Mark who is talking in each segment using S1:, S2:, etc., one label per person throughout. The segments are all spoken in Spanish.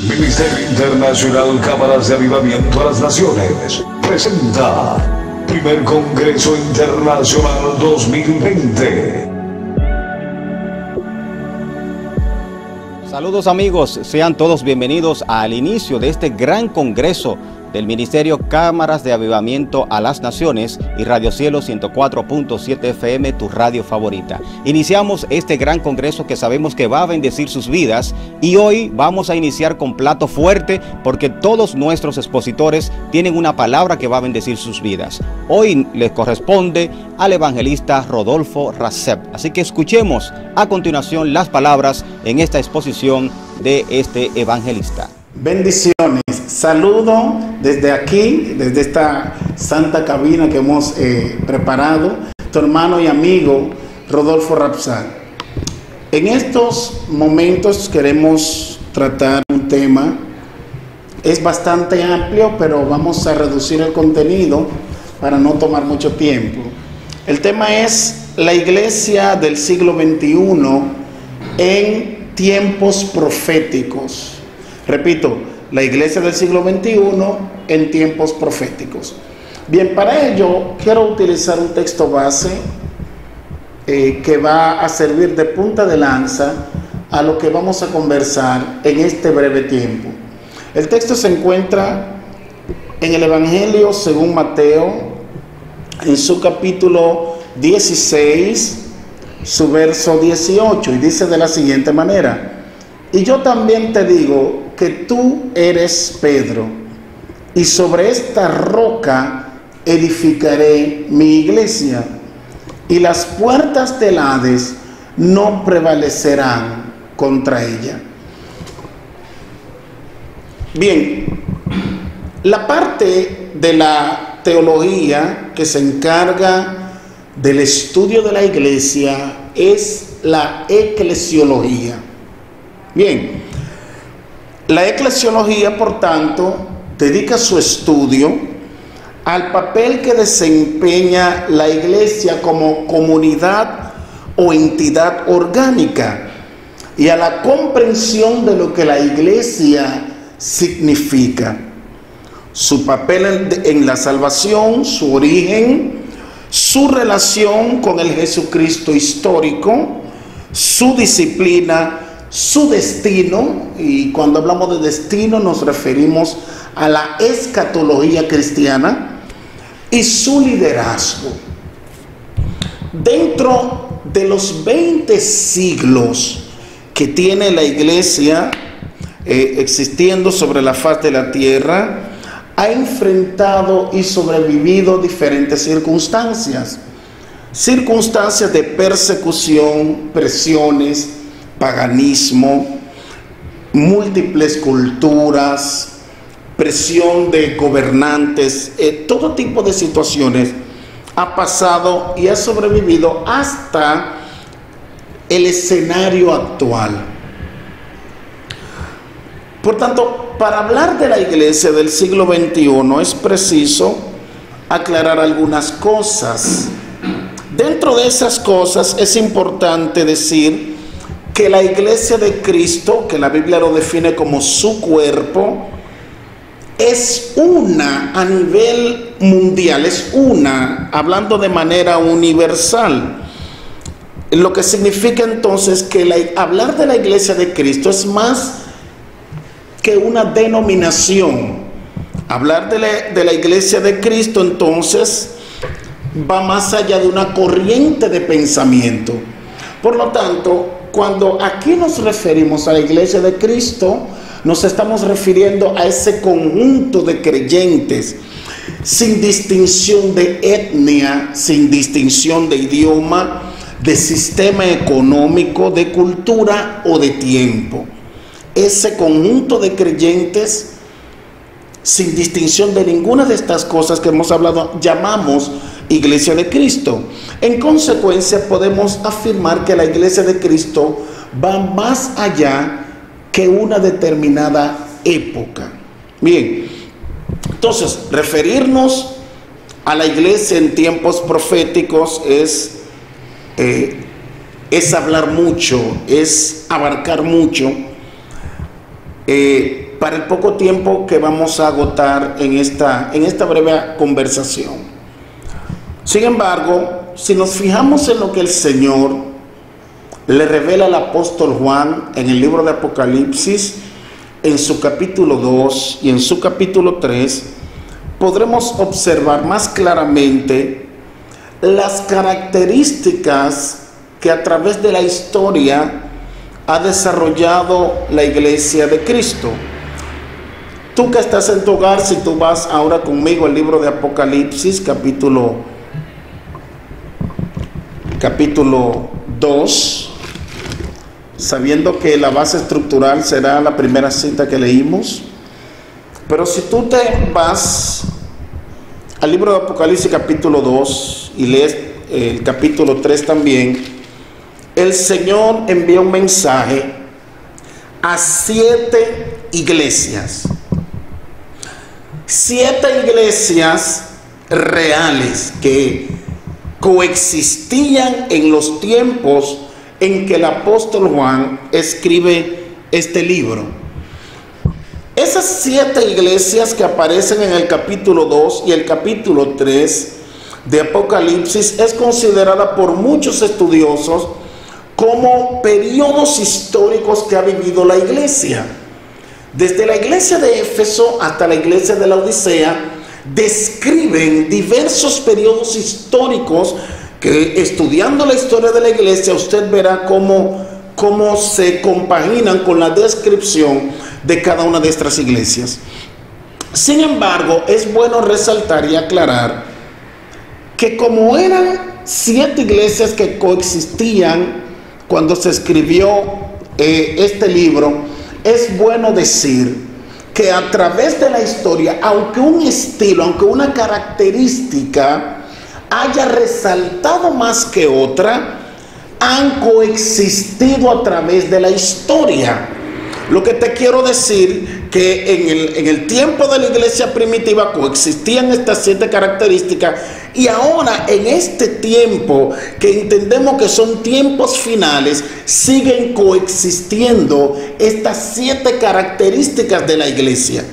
S1: Ministerio Internacional Cámaras de Avivamiento a las Naciones presenta Primer Congreso Internacional 2020.
S2: Saludos amigos, sean todos bienvenidos al inicio de este gran congreso del Ministerio Cámaras de Avivamiento a las Naciones y Radio Cielo 104.7 FM, tu radio favorita. Iniciamos este gran congreso que sabemos que va a bendecir sus vidas y hoy vamos a iniciar con plato fuerte porque todos nuestros expositores tienen una palabra que va a bendecir sus vidas. Hoy les corresponde al evangelista Rodolfo Racep. Así que escuchemos a continuación las palabras en esta exposición de este evangelista.
S3: Bendiciones, saludo desde aquí, desde esta santa cabina que hemos preparado, tu hermano y amigo Rodolfo Racep. En estos momentos queremos tratar un tema, es bastante amplio, pero vamos a reducir el contenido para no tomar mucho tiempo. El tema es la iglesia del siglo XXI en tiempos proféticos. Repito, la iglesia del siglo XXI en tiempos proféticos. Bien, para ello quiero utilizar un texto base que va a servir de punta de lanza a lo que vamos a conversar en este breve tiempo. El texto se encuentra en el Evangelio según Mateo, en su capítulo 16, su verso 18, y dice de la siguiente manera: y yo también te digo que tú eres Pedro, y sobre esta roca edificaré mi iglesia, y las puertas del Hades no prevalecerán contra ella. Bien, la parte de la teología que se encarga del estudio de la iglesia es la eclesiología. Bien, la eclesiología, por tanto, dedica su estudio al papel que desempeña la iglesia como comunidad o entidad orgánica y a la comprensión de lo que la iglesia significa. Su papel en la salvación, su origen, su relación con el Jesucristo histórico, su disciplina, su destino, y cuando hablamos de destino nos referimos a la escatología cristiana, y su liderazgo. Dentro de los 20 siglos que tiene la iglesia existiendo sobre la faz de la tierra, ha enfrentado y sobrevivido diferentes circunstancias de persecución, presiones, paganismo, múltiples culturas, presión de gobernantes, todo tipo de situaciones ha pasado y ha sobrevivido hasta el escenario actual. Por tanto, para hablar de la iglesia del siglo XXI es preciso aclarar algunas cosas. Dentro de esas cosas es importante decir que la iglesia de Cristo, que la Biblia lo define como su cuerpo, es una a nivel mundial, es una, hablando de manera universal. Lo que significa entonces que hablar de la iglesia de Cristo es más que una denominación. Hablar de la iglesia de Cristo entonces va más allá de una corriente de pensamiento. Por lo tanto, cuando aquí nos referimos a la iglesia de Cristo, nos estamos refiriendo a ese conjunto de creyentes, sin distinción de etnia, sin distinción de idioma, de sistema económico, de cultura o de tiempo. Ese conjunto de creyentes, sin distinción de ninguna de estas cosas que hemos hablado, llamamos Iglesia de Cristo. En consecuencia, podemos afirmar que la Iglesia de Cristo va más allá que una determinada época. Bien, entonces, referirnos a la Iglesia en tiempos proféticos es hablar mucho, es abarcar mucho. para el poco tiempo que vamos a agotar en esta breve conversación. Sin embargo, si nos fijamos en lo que el Señor le revela al apóstol Juan en el libro de Apocalipsis, en su capítulo 2 y en su capítulo 3, podremos observar más claramente las características que a través de la historia ha desarrollado la iglesia de Cristo. Tú que estás en tu hogar, si tú vas ahora conmigo al libro de Apocalipsis, capítulo 2, sabiendo que la base estructural será la primera cita que leímos, pero si tú te vas al libro de Apocalipsis capítulo 2 y lees el capítulo 3 también, el Señor envía un mensaje a 7 iglesias. 7 iglesias reales que coexistían en los tiempos en que el apóstol Juan escribe este libro. Esas 7 iglesias que aparecen en el capítulo 2 y el capítulo 3 de Apocalipsis es considerada por muchos estudiosos como periodos históricos que ha vivido la iglesia. Desde la iglesia de Éfeso hasta la iglesia de la Odisea, describen diversos periodos históricos que, estudiando la historia de la iglesia, usted verá cómo se compaginan con la descripción de cada una de estas iglesias. Sin embargo, es bueno resaltar y aclarar que como eran 7 iglesias que coexistían cuando se escribió este libro, es bueno decir que a través de la historia, aunque un estilo, aunque una característica haya resaltado más que otra, han coexistido a través de la historia. Lo que te quiero decir que en el tiempo de la iglesia primitiva coexistían estas 7 características, y ahora en este tiempo que entendemos que son tiempos finales, siguen coexistiendo estas 7 características de la iglesia.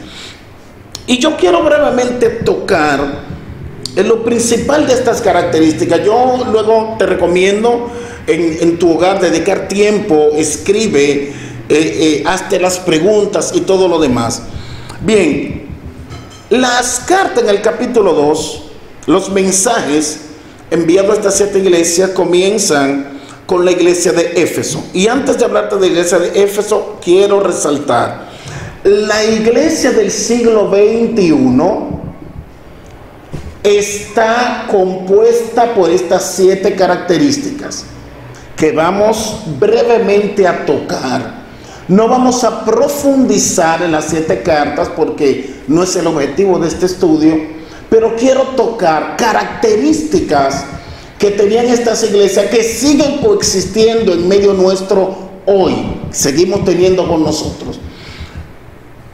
S3: Y yo quiero brevemente tocar en lo principal de estas características. Yo luego te recomiendo en tu hogar dedicar tiempo, escribe, hazte las preguntas y todo lo demás. Bien, las cartas en el capítulo 2, los mensajes enviados a estas 7 iglesias comienzan con la iglesia de Éfeso. Y antes de hablarte de la iglesia de Éfeso, quiero resaltar, la iglesia del siglo XXI está compuesta por estas 7 características que vamos brevemente a tocar. No vamos a profundizar en las 7 cartas porque no es el objetivo de este estudio, pero quiero tocar características que tenían estas iglesias que siguen coexistiendo en medio nuestro hoy, seguimos teniendo con nosotros.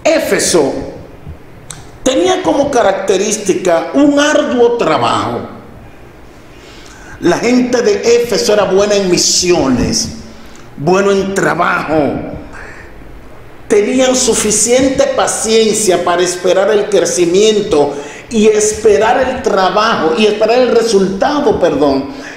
S3: Éfeso tenía como característica un arduo trabajo. La gente de Éfeso era buena en misiones, bueno en trabajo. Tenían suficiente paciencia para esperar el crecimiento y esperar el trabajo y esperar el resultado,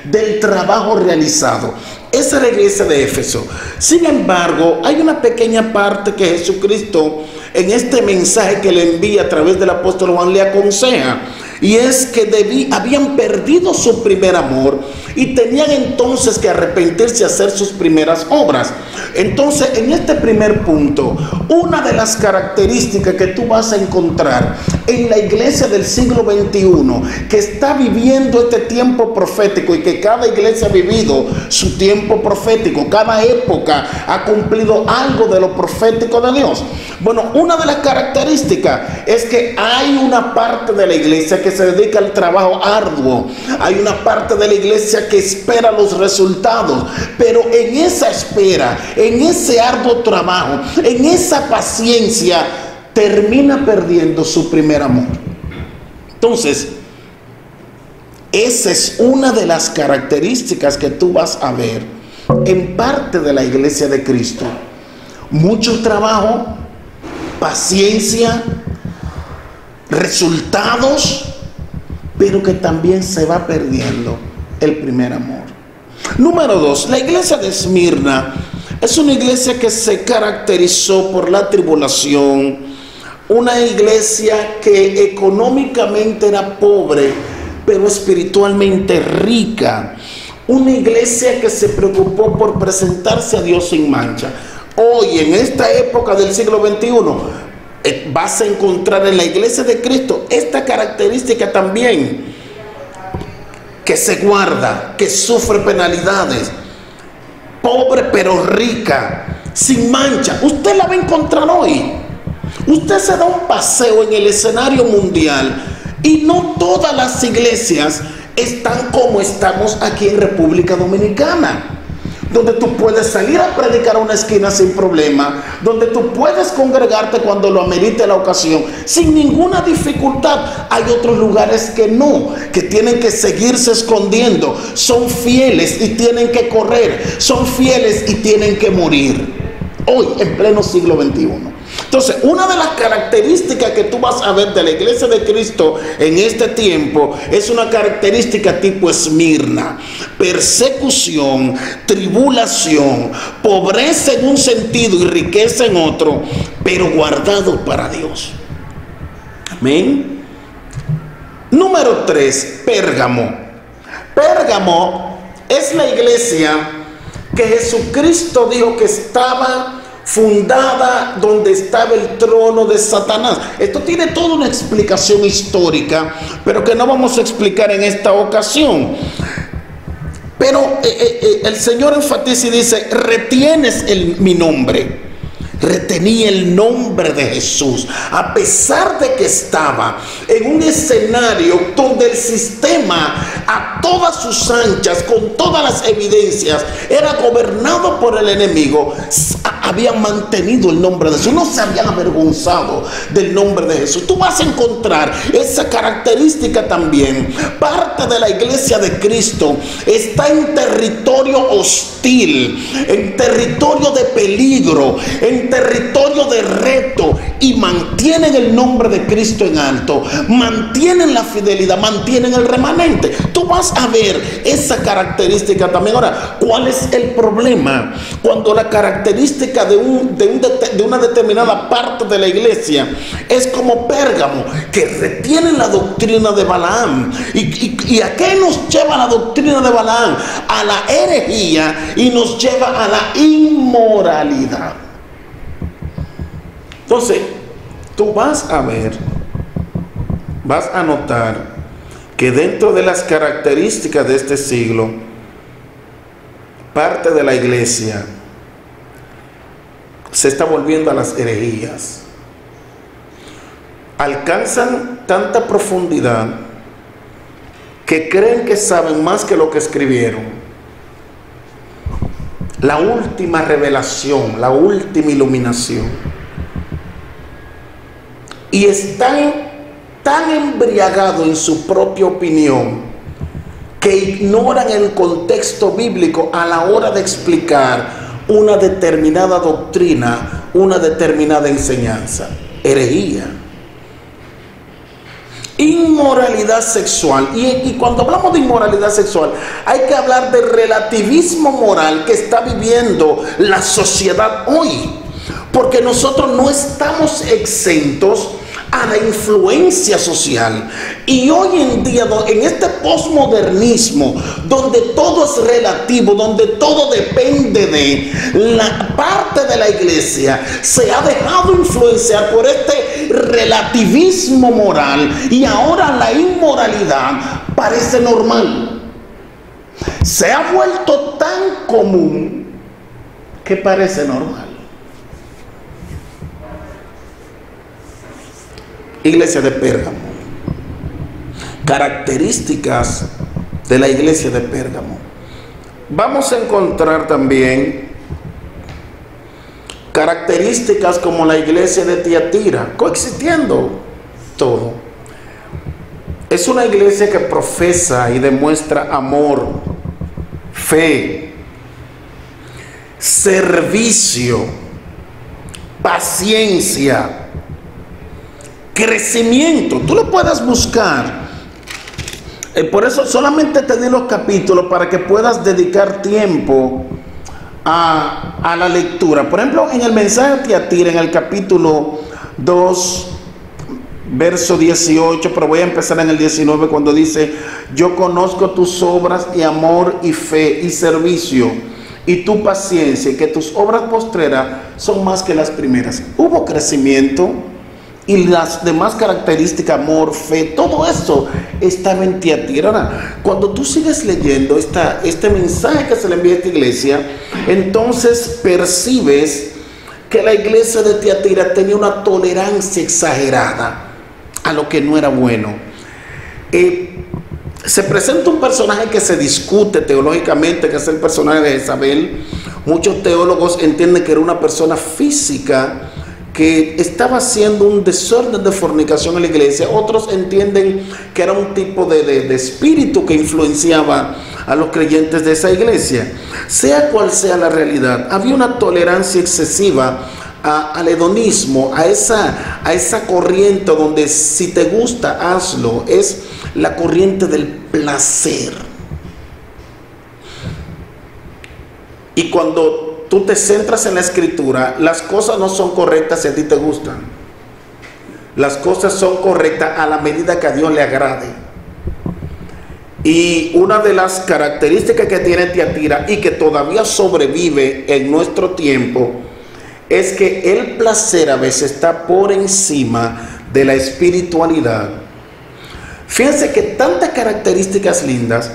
S3: del trabajo realizado. Esa es la iglesia de Éfeso. Sin embargo, hay una pequeña parte que Jesucristo en este mensaje que le envía a través del apóstol Juan le aconseja, y es que habían perdido su primer amor y tenían entonces que arrepentirse y hacer sus primeras obras. Entonces, en este primer punto, una de las características que tú vas a encontrar en la iglesia del siglo XXI, que está viviendo este tiempo profético, y que cada iglesia ha vivido su tiempo profético, cada época ha cumplido algo de lo profético de Dios. Bueno, una de las características es que hay una parte de la iglesia que se dedica al trabajo arduo, hay una parte de la iglesia que espera los resultados, pero en esa espera, en ese arduo trabajo, en esa paciencia, termina perdiendo su primer amor. Entonces, esa es una de las características que tú vas a ver en parte de la iglesia de Cristo. Mucho trabajo, paciencia, resultados, pero que también se va perdiendo el primer amor. Número 2, la iglesia de Esmirna es una iglesia que se caracterizó por la tribulación, una iglesia que económicamente era pobre, pero espiritualmente rica, una iglesia que se preocupó por presentarse a Dios sin mancha. Hoy, en esta época del siglo XXI, vas a encontrar en la iglesia de Cristo esta característica también, que se guarda, que sufre penalidades, pobre pero rica, sin mancha. Usted la va a encontrar hoy. Usted se da un paseo en el escenario mundial y no todas las iglesias están como estamos aquí en República Dominicana, donde tú puedes salir a predicar a una esquina sin problema, donde tú puedes congregarte cuando lo amerite la ocasión, sin ninguna dificultad. Hay otros lugares que no, que tienen que seguirse escondiendo, son fieles y tienen que correr, son fieles y tienen que morir. Hoy, en pleno siglo XXI. Entonces, una de las características que tú vas a ver de la iglesia de Cristo en este tiempo es una característica tipo Esmirna: persecución, tribulación, pobreza en un sentido y riqueza en otro, pero guardado para Dios. Amén. Número 3, Pérgamo. Pérgamo es la iglesia que Jesucristo dijo que estaba fundada donde estaba el trono de Satanás. Esto tiene toda una explicación histórica, pero que no vamos a explicar en esta ocasión. Pero el Señor enfatiza y dice: retienes mi nombre. Retenía el nombre de Jesús, a pesar de que estaba en un escenario donde el sistema, a todas sus anchas, con todas las evidencias, era gobernado por el enemigo. Habían mantenido el nombre de Jesús, no se habían avergonzado del nombre de Jesús. Tú vas a encontrar esa característica también. Parte de la iglesia de Cristo está en territorio hostil, en territorio de peligro, en territorio de reto, y mantienen el nombre de Cristo en alto, mantienen la fidelidad, mantienen el remanente. Tú vas a ver esa característica también. Ahora, ¿cuál es el problema? Cuando la característica de una determinada parte de la iglesia es como Pérgamo, que retienen la doctrina de Balaam. ¿Y a qué nos lleva la doctrina de Balaam? A la herejía, y nos lleva a la inmoralidad. Entonces, tú vas a ver, vas a notar que dentro de las características de este siglo, parte de la iglesia se está volviendo a las herejías. Alcanzan tanta profundidad que creen que saben más que lo que escribieron. La última revelación, la última iluminación. Y están tan embriagados en su propia opinión que ignoran el contexto bíblico a la hora de explicar una determinada doctrina, una determinada enseñanza. Herejía. Inmoralidad sexual. Y cuando hablamos de inmoralidad sexual, hay que hablar del relativismo moral que está viviendo la sociedad hoy. Porque nosotros no estamos exentos a la influencia social. Y hoy en día, en este posmodernismo, donde todo es relativo, donde todo depende de la parte de la iglesia, se ha dejado influenciar por este relativismo moral, y ahora la inmoralidad parece normal. Se ha vuelto tan común que parece normal. Iglesia de Pérgamo. Características de la iglesia de Pérgamo. Vamos a encontrar también características como la iglesia de Tiatira, coexistiendo todo. Es una iglesia que profesa y demuestra amor, fe, servicio, paciencia, crecimiento. Tú lo puedes buscar. Por eso solamente te di los capítulos para que puedas dedicar tiempo a la lectura. Por ejemplo, en el mensaje de Tiatira, en el capítulo 2, verso 18, pero voy a empezar en el 19, cuando dice: yo conozco tus obras y amor y fe y servicio y tu paciencia, y que tus obras postreras son más que las primeras. Hubo crecimiento, y las demás características, amor, fe, todo eso estaba en Tiatira. Ahora, cuando tú sigues leyendo este mensaje que se le envía a esta iglesia, entonces percibes que la iglesia de Tiatira tenía una tolerancia exagerada a lo que no era bueno. Se presenta un personaje que se discute teológicamente, que es el personaje de Jezabel. Muchos teólogos entienden que era una persona física que estaba haciendo un desorden de fornicación en la iglesia. Otros entienden que era un tipo de espíritu que influenciaba a los creyentes de esa iglesia. Sea cual sea la realidad, había una tolerancia excesiva al hedonismo, a esa corriente donde si te gusta, hazlo. Es la corriente del placer. Y cuando tú te centras en la escritura, las cosas no son correctas si a ti te gustan. Las cosas son correctas a la medida que a Dios le agrade. Y una de las características que tiene Tiatira y que todavía sobrevive en nuestro tiempo es que el placer a veces está por encima de la espiritualidad. Fíjense que tantas características lindas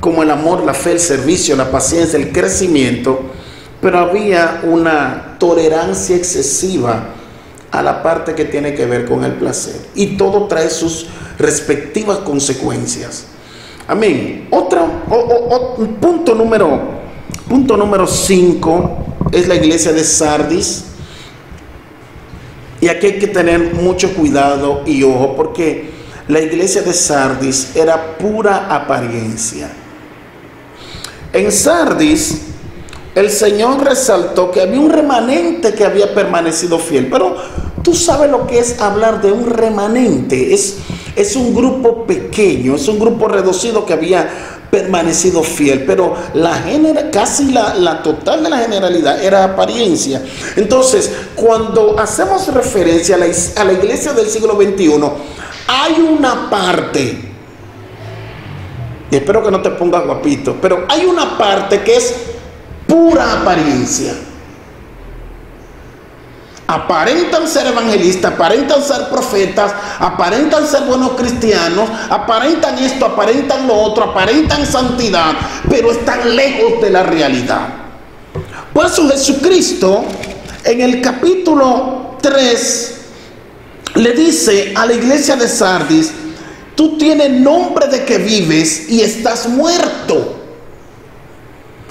S3: como el amor, la fe, el servicio, la paciencia, el crecimiento, pero había una tolerancia excesiva a la parte que tiene que ver con el placer. Y todo trae sus respectivas consecuencias. Amén. Punto número 5 es la iglesia de Sardis. Y aquí hay que tener mucho cuidado y ojo, porque la iglesia de Sardis era pura apariencia. En Sardis, el Señor resaltó que había un remanente que había permanecido fiel. Pero tú sabes lo que es hablar de un remanente. Es un grupo pequeño, es un grupo reducido que había permanecido fiel. Pero casi la total de la generalidad era apariencia. Entonces, cuando hacemos referencia a la iglesia del siglo XXI, hay una parte, y espero que no te pongas guapito, pero hay una parte que es pura apariencia. Aparentan ser evangelistas, aparentan ser profetas, aparentan ser buenos cristianos, aparentan esto, aparentan lo otro, aparentan santidad, pero están lejos de la realidad. Por eso Jesucristo en el capítulo 3 le dice a la iglesia de Sardis: tú tienes nombre de que vives y estás muerto.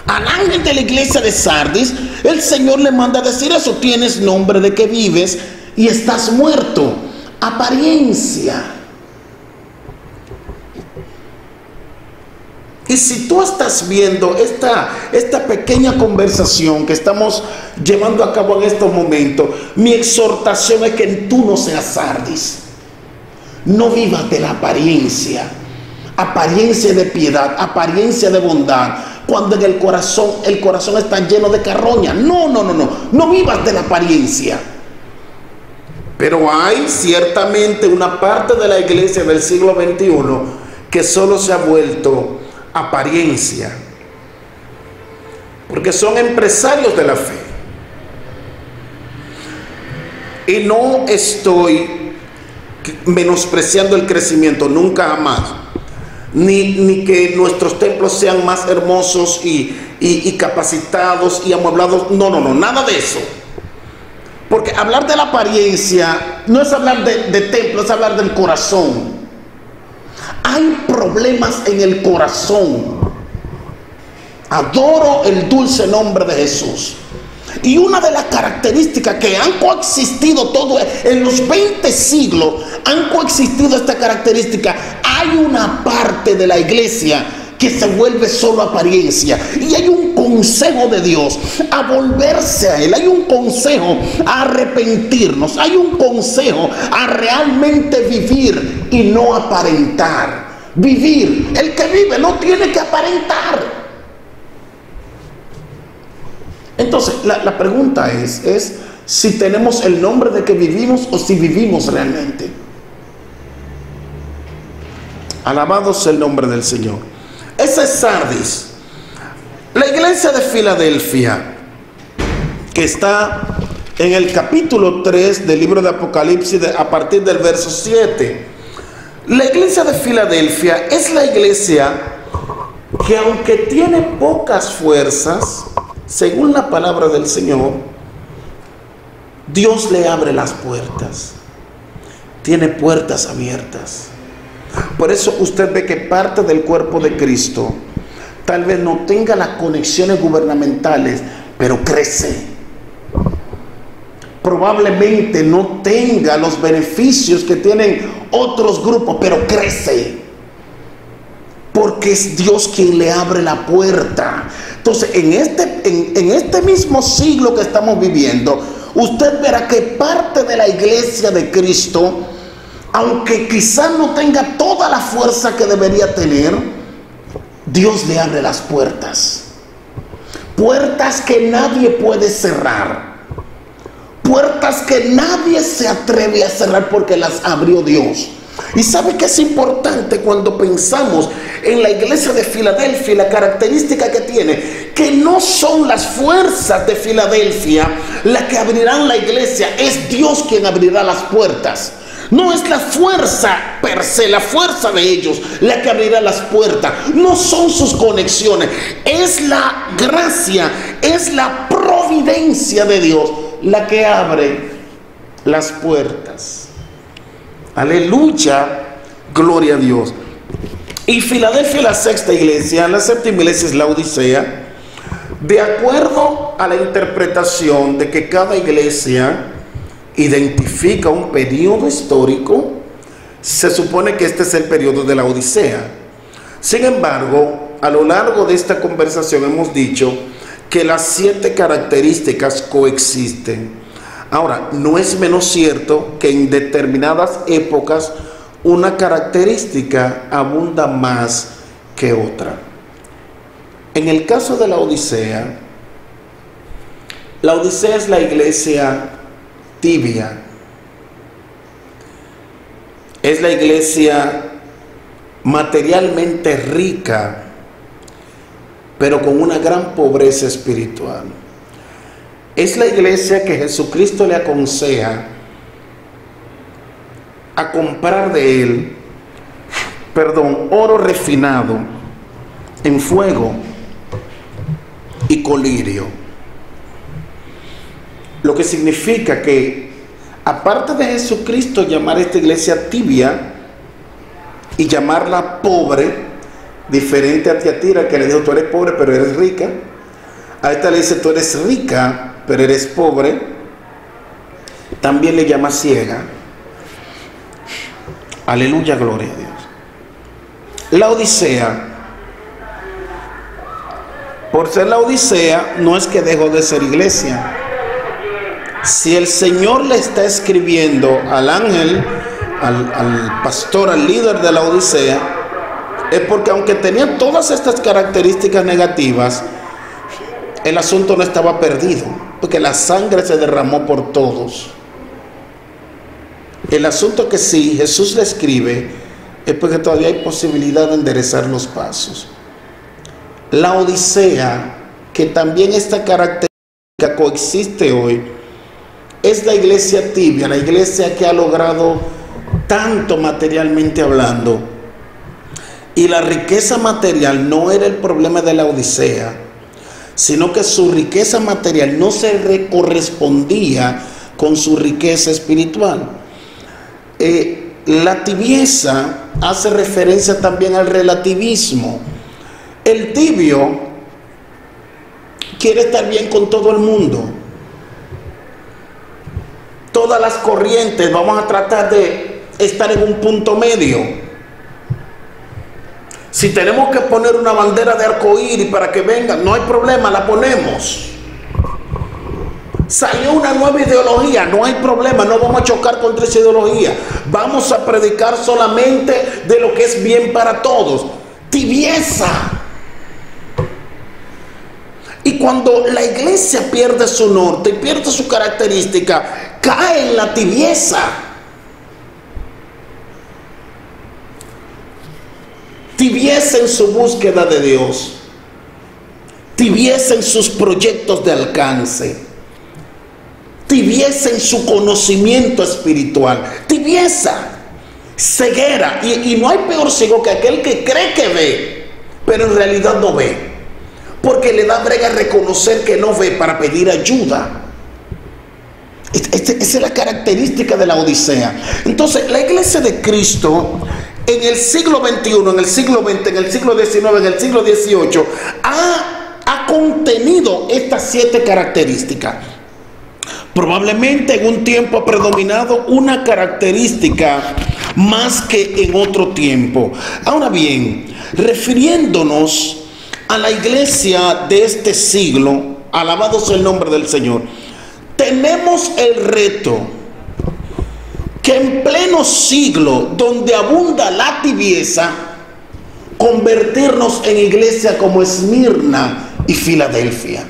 S3: Al ángel de la iglesia de Sardis, el Señor le manda a decir eso: tienes nombre de que vives y estás muerto. Apariencia. Y si tú estás viendo esta pequeña conversación que estamos llevando a cabo en estos momentos, mi exhortación es que tú no seas Sardis. No vivas de la apariencia. Apariencia de piedad, apariencia de bondad, cuando en el corazón está lleno de carroña. No vivas de la apariencia. Pero hay ciertamente una parte de la iglesia del siglo XXI que solo se ha vuelto apariencia, porque son empresarios de la fe. Y no estoy menospreciando el crecimiento, nunca jamás, ni que nuestros templos sean más hermosos y capacitados y amueblados. No, nada de eso. Porque hablar de la apariencia no es hablar de templo, es hablar del corazón. Hay problemas en el corazón. Adoro el dulce nombre de Jesús. Y una de las características que han coexistido todo en los 20 siglos, han coexistido esta característica. Hay una parte de la iglesia que se vuelve solo apariencia, y hay un consejo de Dios a volverse a Él, hay un consejo a arrepentirnos, hay un consejo a realmente vivir y no aparentar. Vivir, el que vive no tiene que aparentar. Entonces la pregunta es si tenemos el nombre de que vivimos o si vivimos realmente. Alabado sea el nombre del Señor. Esa es Sardis. La iglesia de Filadelfia, que está en el capítulo 3 del libro de Apocalipsis, a partir del verso 7. La iglesia de Filadelfia es la iglesia que, aunque tiene pocas fuerzas, según la palabra del Señor, Dios le abre las puertas. Tiene puertas abiertas. Por eso usted ve que parte del cuerpo de Cristo tal vez no tenga las conexiones gubernamentales, pero crece. Probablemente no tenga los beneficios que tienen otros grupos, pero crece. Porque es Dios quien le abre la puerta. Entonces, en este mismo siglo que estamos viviendo, usted verá que parte de la iglesia de Cristo, aunque quizás no tenga toda la fuerza que debería tener, Dios le abre las puertas. Puertas que nadie puede cerrar. Puertas que nadie se atreve a cerrar porque las abrió Dios. Y sabe que es importante cuando pensamos en la iglesia de Filadelfia y la característica que tiene, que no son las fuerzas de Filadelfia las que abrirán la iglesia, es Dios quien abrirá las puertas. No es la fuerza per se, la fuerza de ellos la que abrirá las puertas. No son sus conexiones. Es la gracia, es la providencia de Dios la que abre las puertas. Aleluya, gloria a Dios. Y Filadelfia es la sexta iglesia. La séptima iglesia es la Odisea. De acuerdo a la interpretación de que cada iglesia identifica un periodo histórico, se supone que este es el periodo de la Odisea. Sin embargo, a lo largo de esta conversación hemos dicho que las 7 características coexisten. Ahora, no es menos cierto que en determinadas épocas una característica abunda más que otra. En el caso de la Odisea es la iglesia tibia. Es la iglesia materialmente rica, pero con una gran pobreza espiritual. Es la iglesia que Jesucristo le aconseja a comprar de él, oro refinado en fuego y colirio. Lo que significa que, aparte de Jesucristo llamar a esta iglesia tibia y llamarla pobre, diferente a Tiatira, que le dijo: tú eres pobre pero eres rica. A esta le dice: tú eres rica pero eres pobre. También le llama ciega. Aleluya, gloria a Dios. La Odisea, por ser la Odisea, no es que dejó de ser iglesia. Si el Señor le está escribiendo al ángel, al pastor, al líder de la Odisea, es porque aunque tenía todas estas características negativas, el asunto no estaba perdido, porque la sangre se derramó por todos. El asunto que sí Jesús le escribe es porque todavía hay posibilidad de enderezar los pasos. La Odisea, que también esta característica coexiste hoy, es la iglesia tibia, la iglesia que ha logrado tanto materialmente hablando. Y la riqueza material no era el problema de la Odisea, sino que su riqueza material no se correspondía con su riqueza espiritual. La tibieza hace referencia también al relativismo. El tibio quiere estar bien con todo el mundo. Todas las corrientes, vamos a tratar de estar en un punto medio. Si tenemos que poner una bandera de arcoíris para que vengan, no hay problema, la ponemos. Salió una nueva ideología, no hay problema, no vamos a chocar contra esa ideología. Vamos a predicar solamente de lo que es bien para todos. Tibieza. Y cuando la iglesia pierde su norte y pierde su característica, cae en la tibieza. Tibieza en su búsqueda de Dios, tibieza en sus proyectos de alcance, tibieza en su conocimiento espiritual, tibieza, ceguera. Y no hay peor ciego que aquel que cree que ve, pero en realidad no ve, porque le da brega reconocer que no ve para pedir ayuda. Esa es la característica de la Odisea. Entonces, la iglesia de Cristo en el siglo XXI, en el siglo XX, en el siglo XIX, en el siglo XVIII, ha contenido estas 7 características. Probablemente en un tiempo ha predominado una característica más que en otro tiempo. Ahora bien, refiriéndonos a la iglesia de este siglo, alabado sea el nombre del Señor, tenemos el reto que en pleno siglo donde abunda la tibieza, convertirnos en iglesia como Esmirna y Filadelfia.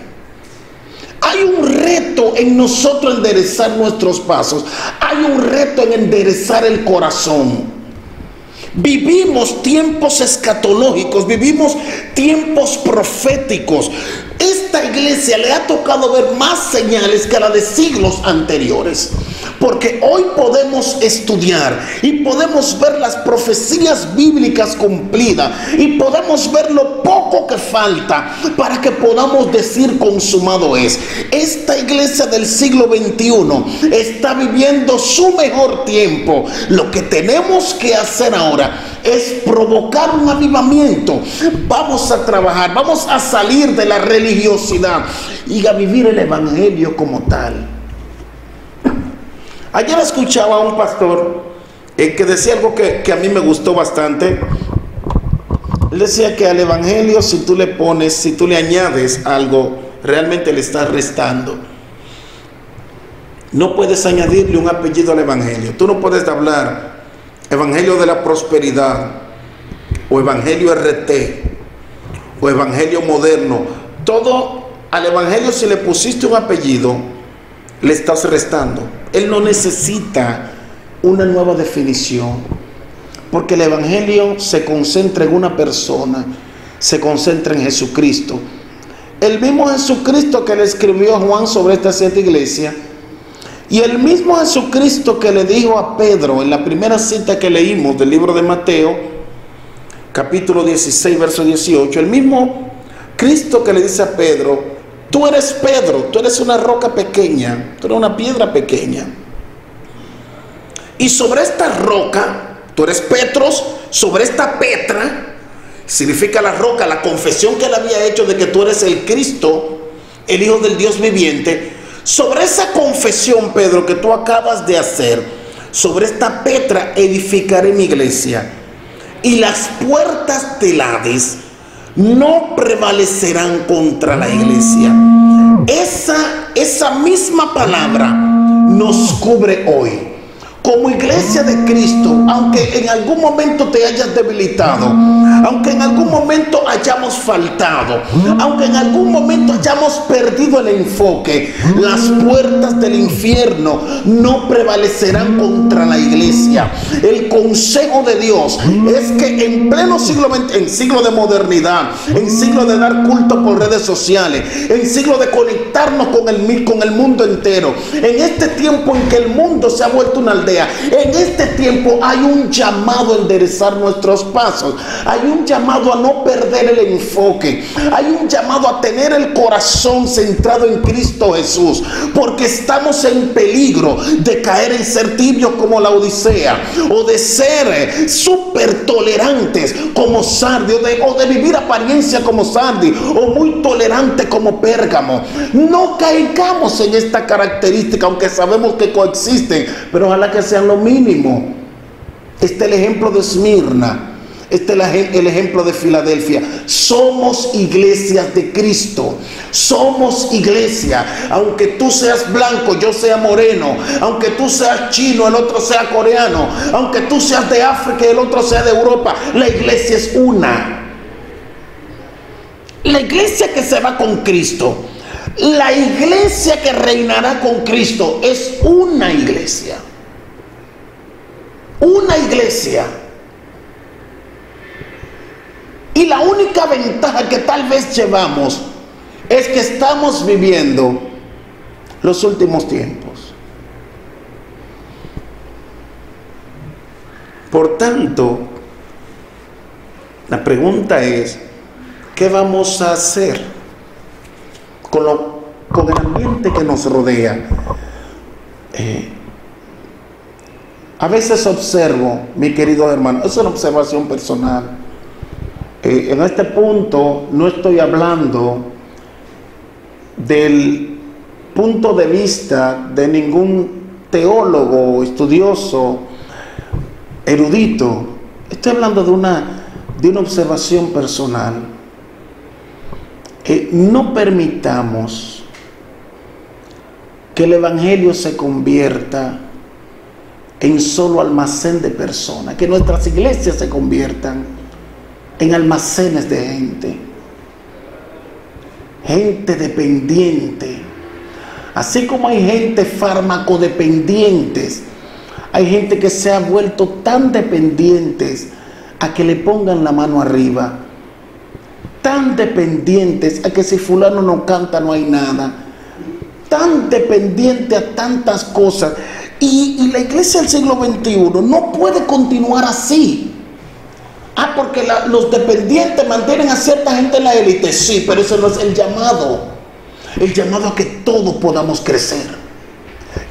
S3: Hay un reto en nosotros enderezar nuestros pasos. Hay un reto en enderezar el corazón. Vivimos tiempos escatológicos, vivimos tiempos proféticos. Esta iglesia le ha tocado ver más señales que la de siglos anteriores, porque hoy podemos estudiar y podemos ver las profecías bíblicas cumplidas y podemos ver lo poco que falta para que podamos decir consumado es. Esta iglesia del siglo XXI está viviendo su mejor tiempo. Lo que tenemos que hacer ahora es provocar un avivamiento. Vamos a trabajar, vamos a salir de la religiosidad y a vivir el evangelio como tal. Ayer escuchaba a un pastor que decía algo que a mí me gustó bastante. Él decía que al evangelio, si tú le añades algo, realmente le estás restando. No puedes añadirle un apellido al evangelio. Tú no puedes hablar evangelio de la prosperidad, o evangelio RT, o evangelio moderno. Todo al evangelio, si le pusiste un apellido, le estás restando. Él no necesita una nueva definición, porque el evangelio se concentra en una persona, se concentra en Jesucristo. El mismo Jesucristo que le escribió a Juan sobre esta 7 iglesias, y el mismo Jesucristo que le dijo a Pedro en la primera cita que leímos del libro de Mateo, capítulo 16, verso 18, el mismo Cristo que le dice a Pedro: tú eres Pedro, tú eres una roca pequeña, tú eres una piedra pequeña. Y sobre esta roca, tú eres Petros, sobre esta Petra, significa la roca, la confesión que él había hecho de que tú eres el Cristo, el Hijo del Dios viviente. Sobre esa confesión, Pedro, que tú acabas de hacer, sobre esta Petra edificaré mi iglesia, y las puertas del Hades no prevalecerán contra la iglesia. Esa misma palabra nos cubre hoy. Como iglesia de Cristo, aunque en algún momento te hayas debilitado, aunque en algún momento hayamos faltado, aunque en algún momento hayamos perdido el enfoque, las puertas del infierno no prevalecerán contra la iglesia. El consejo de Dios es que en pleno siglo XX, en siglo de modernidad, en siglo de dar culto por redes sociales, en siglo de conectarnos con el mundo entero, en este tiempo en que el mundo se ha vuelto una aldea, en este tiempo hay un llamado a enderezar nuestros pasos, hay un llamado a no perder el enfoque, hay un llamado a tener el corazón centrado en Cristo Jesús, porque estamos en peligro de caer en ser tibios como la Odisea, o de ser súper tolerantes como Sardi, o de vivir apariencia como Sardi, o muy tolerante como Pérgamo. No caigamos en esta característica, aunque sabemos que coexisten, pero ojalá que sean lo mínimo. Este es el ejemplo de Esmirna, Este es el ejemplo de Filadelfia. Somos iglesias de Cristo. Somos iglesia. Aunque tú seas blanco, yo sea moreno. Aunque tú seas chino, el otro sea coreano. Aunque tú seas de África y el otro sea de Europa. La iglesia es una. La iglesia que se va con Cristo, la iglesia que reinará con Cristo, es una iglesia. Una iglesia. Y la única ventaja que tal vez llevamos es que estamos viviendo los últimos tiempos. Por tanto, la pregunta es, ¿qué vamos a hacer con el ambiente que nos rodea? A veces observo, mi querido hermano, es una observación personal. En este punto no estoy hablando del punto de vista de ningún teólogo, estudioso, erudito. Estoy hablando de una observación personal. No permitamos que el evangelio se convierta en solo almacén de personas, que nuestras iglesias se conviertan en almacenes de gente dependiente. Así como hay gente farmacodependientes, hay gente que se ha vuelto tan dependientes a que le pongan la mano arriba, tan dependientes a que si fulano no canta no hay nada, tan dependiente a tantas cosas. Y la iglesia del siglo XXI no puede continuar así. Porque los dependientes mantienen a cierta gente en la élite. Sí, pero ese no es el llamado. El llamado a que todos podamos crecer.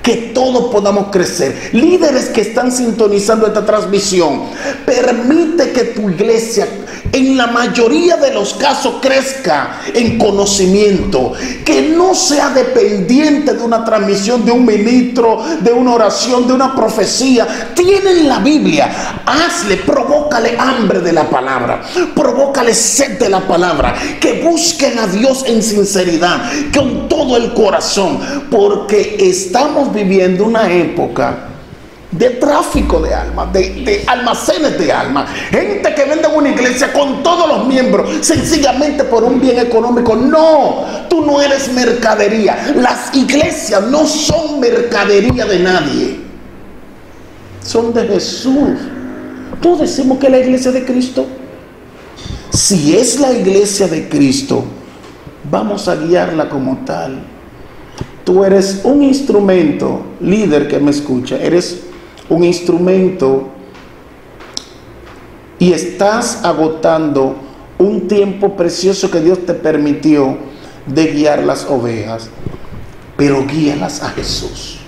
S3: Que todos podamos crecer. Líderes que están sintonizando esta transmisión, permite que tu iglesia, en la mayoría de los casos, crezca en conocimiento, que no sea dependiente de una transmisión, de un ministro, de una oración, de una profecía. Tienen la Biblia, hazle, provócale hambre de la palabra, provócale sed de la palabra, que busquen a Dios en sinceridad, con todo el corazón, porque estamos viviendo una época de tráfico de almas, de almacenes de almas. Gente que vende una iglesia con todos los miembros sencillamente por un bien económico. No, tú no eres mercadería. Las iglesias no son mercadería de nadie, son de Jesús. Todos decimos que es la iglesia de Cristo. Si es la iglesia de Cristo, vamos a guiarla como tal. Tú eres un instrumento, líder que me escucha, eres un instrumento y estás agotando un tiempo precioso que Dios te permitió de guiar las ovejas, pero guíalas a Jesús.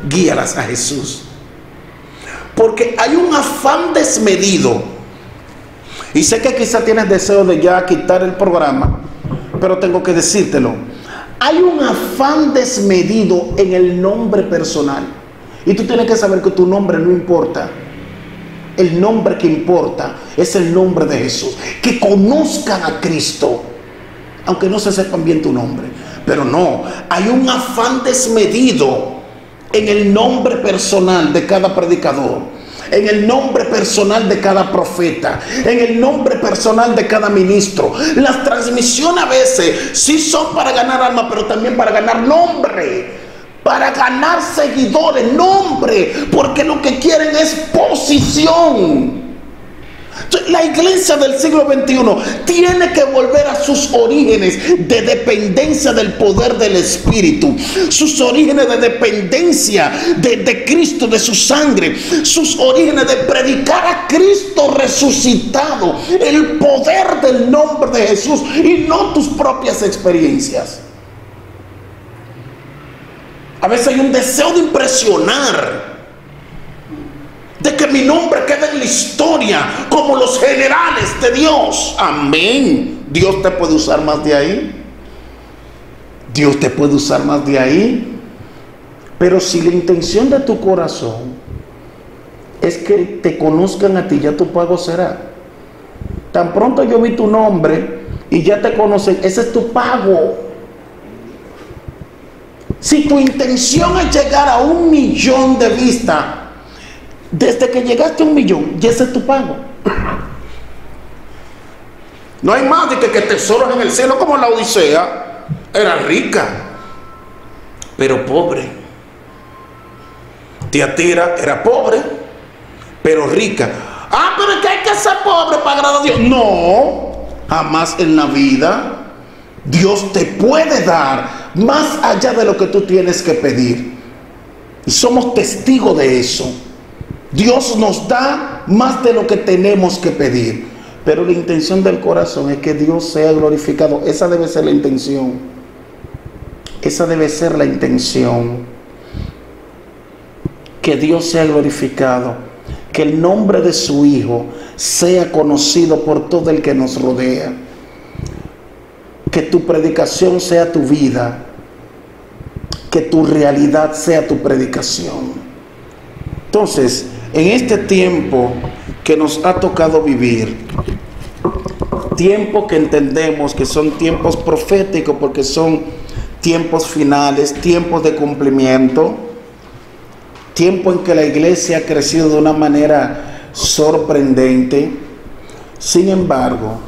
S3: Guíalas a Jesús. Porque hay un afán desmedido, y sé que quizá tienes deseo de ya quitar el programa, pero tengo que decírtelo. Hay un afán desmedido en el nombre personal. Y tú tienes que saber que tu nombre no importa. El nombre que importa es el nombre de Jesús. Que conozcan a Cristo, aunque no se sepan bien tu nombre. Pero no, hay un afán desmedido en el nombre personal de cada predicador, en el nombre personal de cada profeta, en el nombre personal de cada ministro. Las transmisiones a veces sí son para ganar alma, pero también para ganar nombre, para ganar seguidores, nombre, porque lo que quieren es posición. La iglesia del siglo XXI tiene que volver a sus orígenes de dependencia del poder del Espíritu, sus orígenes de dependencia de Cristo, de su sangre, sus orígenes de predicar a Cristo resucitado, el poder del nombre de Jesús y no tus propias experiencias. A veces hay un deseo de impresionar, de que mi nombre quede en la historia como los generales de Dios. Amén. Dios te puede usar más de ahí. Dios te puede usar más de ahí. Pero si la intención de tu corazón es que te conozcan a ti, ya tu pago será. Tan pronto yo vi tu nombre y ya te conocen, ese es tu pago. Si tu intención es llegar a 1 millón de vistas, desde que llegaste a 1 millón, ya ese es tu pago. No hay más de que tesoros en el cielo, como la Odisea. Era rica, pero pobre. Tiatira era pobre, pero rica. Ah, pero es que hay que ser pobre para agradar a Dios. No, jamás en la vida Dios te puede dar más allá de lo que tú tienes que pedir. Y somos testigos de eso. Dios nos da más de lo que tenemos que pedir. Pero la intención del corazón es que Dios sea glorificado. Esa debe ser la intención. Esa debe ser la intención. Que Dios sea glorificado. Que el nombre de su Hijo sea conocido por todo el que nos rodea. Que tu predicación sea tu vida. Que tu realidad sea tu predicación. Entonces, en este tiempo que nos ha tocado vivir, tiempo que entendemos que son tiempos proféticos porque son tiempos finales, tiempos de cumplimiento, tiempo en que la iglesia ha crecido de una manera sorprendente. Sin embargo,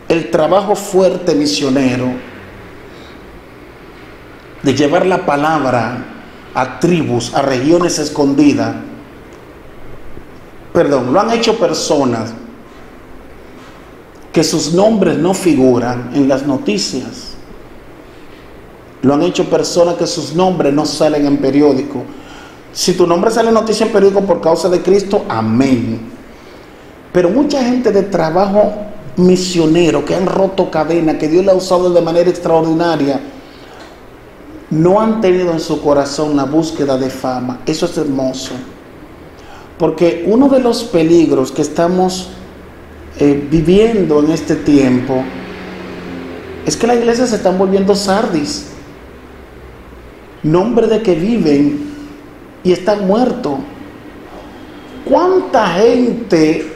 S3: el trabajo fuerte misionero de llevar la palabra a tribus, a regiones escondidas, lo han hecho personas que sus nombres no figuran en las noticias. Lo han hecho personas que sus nombres no salen en periódico. Si tu nombre sale en noticia en periódico por causa de Cristo, amén. Pero mucha gente de trabajo misionero que han roto cadenas, que Dios le ha usado de manera extraordinaria, no han tenido en su corazón la búsqueda de fama. Eso es hermoso. Porque uno de los peligros que estamos viviendo en este tiempo es que la iglesia se están volviendo sardis. Nombre de que viven y están muertos. ¿Cuánta gente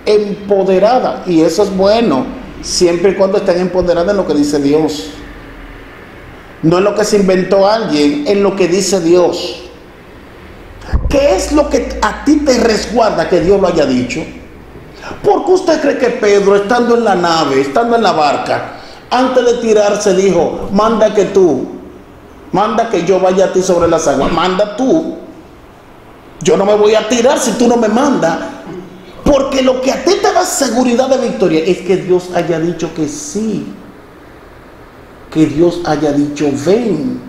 S3: empoderada? Y eso es bueno, siempre y cuando estén empoderadas en lo que dice Dios. No en lo que se inventó alguien, en lo que dice Dios. ¿Qué es lo que a ti te resguarda que Dios lo haya dicho? ¿Por qué usted cree que Pedro, estando en la nave, estando en la barca, antes de tirarse dijo, manda que yo vaya a ti sobre las aguas? Manda tú. Yo no me voy a tirar si tú no me mandas. Porque lo que a ti te da seguridad de victoria es que Dios haya dicho que sí. Que Dios haya dicho ven.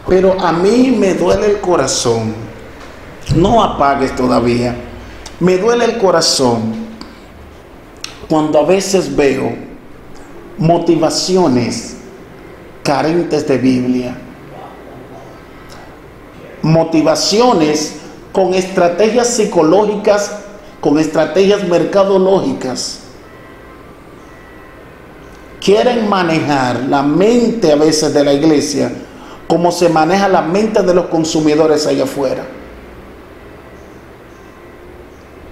S3: Pero a mí me duele el corazón. No apagues todavía. Me duele el corazón cuando a veces veo motivaciones carentes de Biblia. Motivaciones con estrategias psicológicas, con estrategias mercadológicas. Quieren manejar la mente a veces de la iglesia como se maneja la mente de los consumidores allá afuera.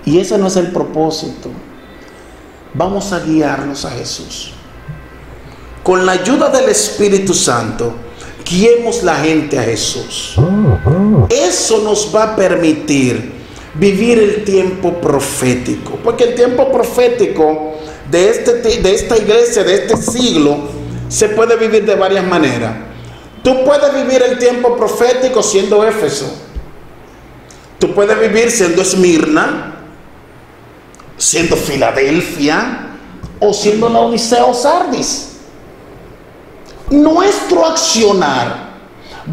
S3: Y ese no es el propósito. Vamos a guiarnos a Jesús. Con la ayuda del Espíritu Santo, guiemos la gente a Jesús. Eso nos va a permitir vivir el tiempo profético. Porque el tiempo profético de esta iglesia, de este siglo, se puede vivir de varias maneras. Tú puedes vivir el tiempo profético siendo Éfeso. Tú puedes vivir siendo Esmirna, siendo Filadelfia, o siendo la Odisea o Sardis. Nuestro accionar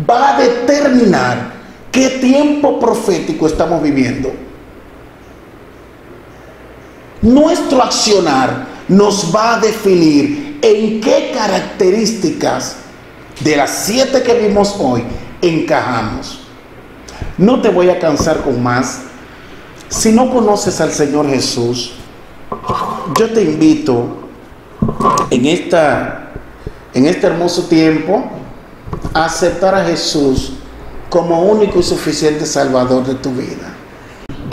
S3: va a determinar qué tiempo profético estamos viviendo. Nuestro accionar nos va a definir en qué características de las 7 que vimos hoy encajamos. No te voy a cansar con más. Si no conoces al Señor Jesús, yo te invito en este hermoso tiempo a aceptar a Jesús como único y suficiente Salvador de tu vida.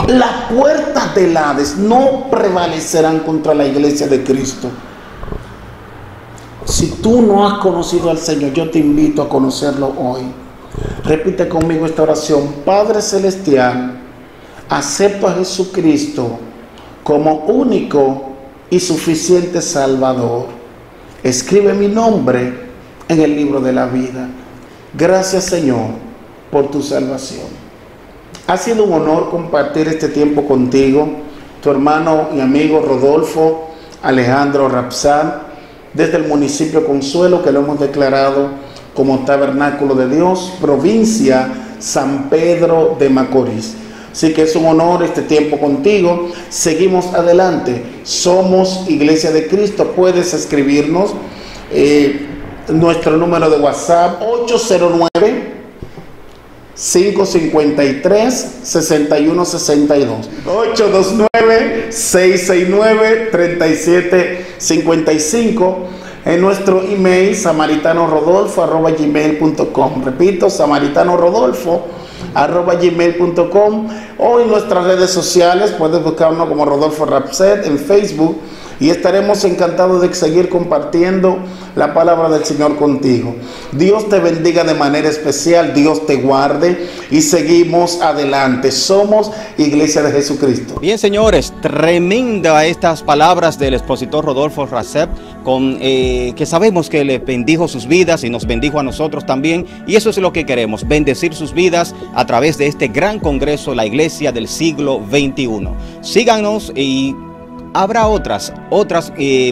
S3: Las puertas del Hades no prevalecerán contra la iglesia de Cristo. Si tú no has conocido al Señor, yo te invito a conocerlo hoy. Repite conmigo esta oración. Padre Celestial, acepto a Jesucristo como único y suficiente Salvador. Escribe mi nombre en el libro de la vida. Gracias, Señor, por tu salvación. Ha sido un honor compartir este tiempo contigo, tu hermano y amigo Rodolfo Alejandro Rapsal, desde el municipio Consuelo, que lo hemos declarado como Tabernáculo de Dios, provincia San Pedro de Macorís. Así que es un honor este tiempo contigo. Seguimos adelante. Somos Iglesia de Cristo. Puedes escribirnos nuestro número de WhatsApp 809-553-6162, 829-669-3755, en nuestro email samaritanorodolfo@gmail.com. Repito, samaritanorodolfo@gmail.com, o en nuestras redes sociales. Puedes buscarnos como Rodolfo Rapset en Facebook, y estaremos encantados de seguir compartiendo la palabra del Señor contigo. Dios te bendiga de manera especial, Dios te guarde, y seguimos adelante. Somos Iglesia de Jesucristo.
S2: Bien, señores, tremenda estas palabras del expositor Rodolfo Rapset, que sabemos que le bendijo sus vidas y nos bendijo a nosotros también, y eso es lo que queremos, bendecir sus vidas a través de este gran congreso, la Iglesia del siglo XXI. Síganos y habrá otras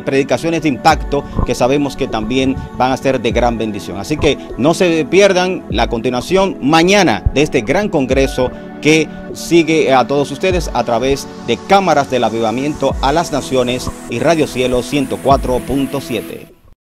S2: predicaciones de impacto que sabemos que también van a ser de gran bendición. Así que no se pierdan la continuación mañana de este gran congreso que sigue a todos ustedes a través de Cámaras del Avivamiento a las Naciones y Radio Cielo 104.7.